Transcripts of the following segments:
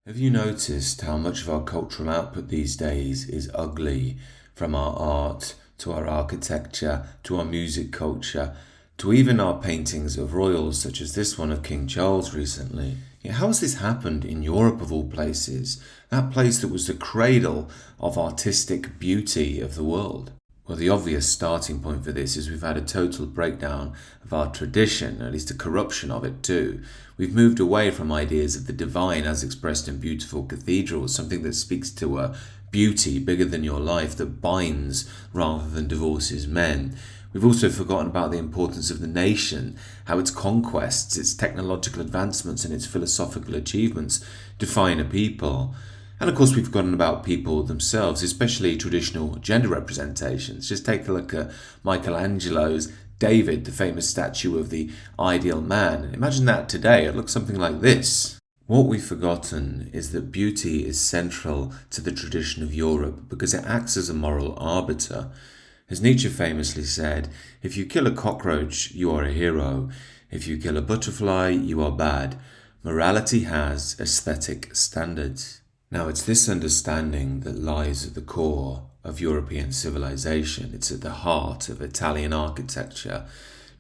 Have you noticed how much of our cultural output these days is ugly? From our art, to our architecture, to our music culture, to even our paintings of royals, such as this one of King Charles recently. Yet how has this happened in Europe of all places? That place that was the cradle of artistic beauty of the world. Well, the obvious starting point for this is we've had a total breakdown of our tradition, at least a corruption of it too. We've moved away from ideas of the divine as expressed in beautiful cathedrals, something that speaks to a beauty bigger than your life that binds rather than divorces men. We've also forgotten about the importance of the nation, how its conquests, its technological advancements, and its philosophical achievements define a people. And of course, we've forgotten about people themselves, especially traditional gender representations. Just take a look at Michelangelo's David, the famous statue of the ideal man. Imagine that today. It looks something like this. What we've forgotten is that beauty is central to the tradition of Europe because it acts as a moral arbiter. As Nietzsche famously said, if you kill a cockroach, you are a hero. If you kill a butterfly, you are bad. Morality has aesthetic standards. Now, it's this understanding that lies at the core of European civilization. It's at the heart of Italian architecture,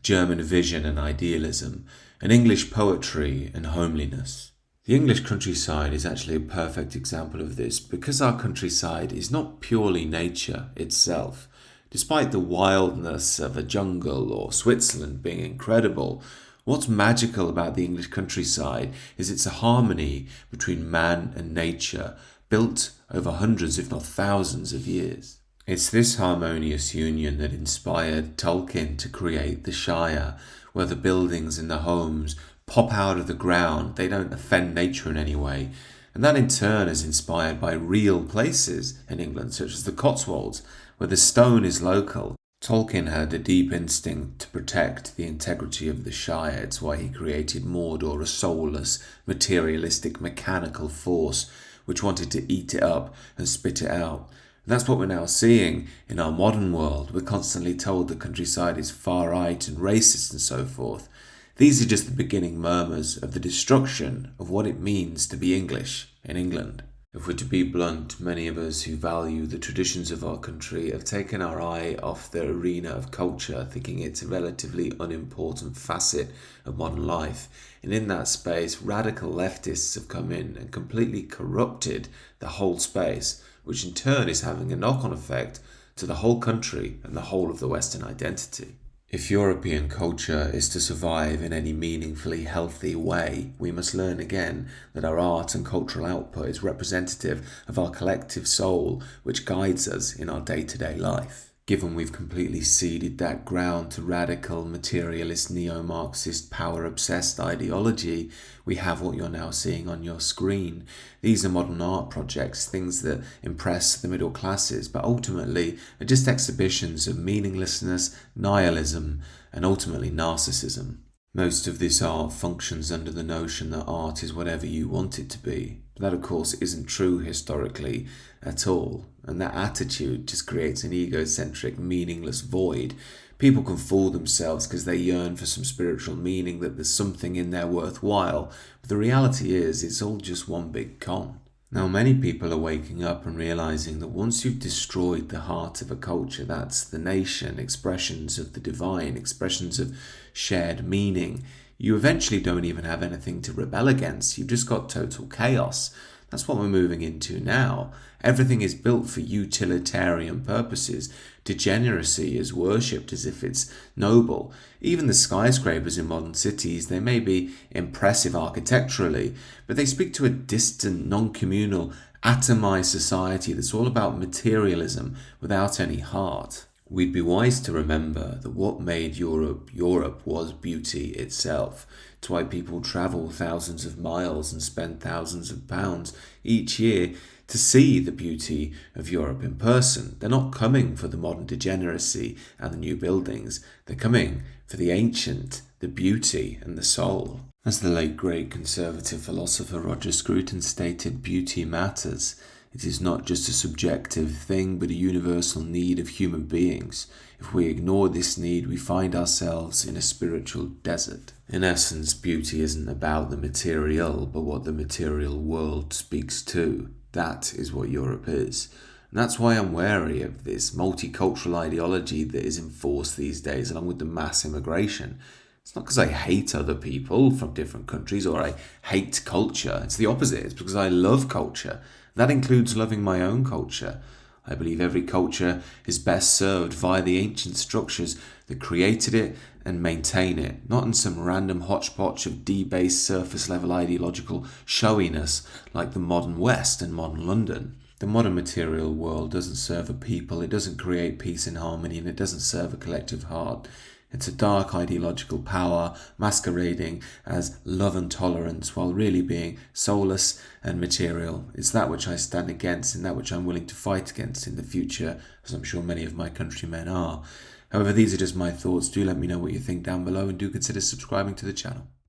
German vision and idealism, and English poetry and homeliness. The English countryside is actually a perfect example of this because our countryside is not purely nature itself. Despite the wildness of a jungle or Switzerland being incredible, what's magical about the English countryside is it's a harmony between man and nature, built over hundreds, if not thousands of years. It's this harmonious union that inspired Tolkien to create the Shire, where the buildings and the homes pop out of the ground, they don't offend nature in any way. And that in turn is inspired by real places in England, such as the Cotswolds, where the stone is local. Tolkien had a deep instinct to protect the integrity of the Shire. It's why he created Mordor, a soulless, materialistic, mechanical force which wanted to eat it up and spit it out. And that's what we're now seeing in our modern world. We're constantly told the countryside is far right and racist and so forth. These are just the beginning murmurs of the destruction of what it means to be English in England. If we're to be blunt, many of us who value the traditions of our country have taken our eye off the arena of culture, thinking it's a relatively unimportant facet of modern life. And in that space, radical leftists have come in and completely corrupted the whole space, which in turn is having a knock-on effect to the whole country and the whole of the Western identity. If European culture is to survive in any meaningfully healthy way, we must learn again that our art and cultural output is representative of our collective soul, which guides us in our day-to-day life. Given we've completely ceded that ground to radical, materialist, neo-Marxist, power-obsessed ideology, we have what you're now seeing on your screen. These are modern art projects, things that impress the middle classes, but ultimately are just exhibitions of meaninglessness, nihilism, and ultimately narcissism. Most of this art functions under the notion that art is whatever you want it to be. But that, of course, isn't true historically at all. And that attitude just creates an egocentric, meaningless void. People can fool themselves because they yearn for some spiritual meaning, that there's something in there worthwhile. But the reality is, it's all just one big con. Now, many people are waking up and realizing that once you've destroyed the heart of a culture, that's the nation, expressions of the divine, expressions of shared meaning, you eventually don't even have anything to rebel against. You've just got total chaos. That's what we're moving into now. Everything is built for utilitarian purposes. Degeneracy is worshipped as if it's noble. Even the skyscrapers in modern cities, they may be impressive architecturally, but they speak to a distant, non-communal, atomized society that's all about materialism without any heart. We'd be wise to remember that what made Europe Europe was beauty itself. It's why people travel thousands of miles and spend thousands of pounds each year to see the beauty of Europe in person. They're not coming for the modern degeneracy and the new buildings. They're coming for the ancient, the beauty and the soul. As the late great conservative philosopher Roger Scruton stated, beauty matters. It is not just a subjective thing, but a universal need of human beings. If we ignore this need, we find ourselves in a spiritual desert. In essence, beauty isn't about the material, but what the material world speaks to. That is what Europe is. And that's why I'm wary of this multicultural ideology that is enforced these days, along with the mass immigration. It's not because I hate other people from different countries or I hate culture. It's the opposite. It's because I love culture. That includes loving my own culture. I believe every culture is best served via the ancient structures that created it and maintain it, not in some random hodgepodge of debased surface level ideological showiness like the modern West and modern London. The modern material world doesn't serve a people, it doesn't create peace and harmony, and it doesn't serve a collective heart. It's a dark ideological power masquerading as love and tolerance while really being soulless and material. It's that which I stand against and that which I'm willing to fight against in the future, as I'm sure many of my countrymen are. However, these are just my thoughts. Do let me know what you think down below and do consider subscribing to the channel.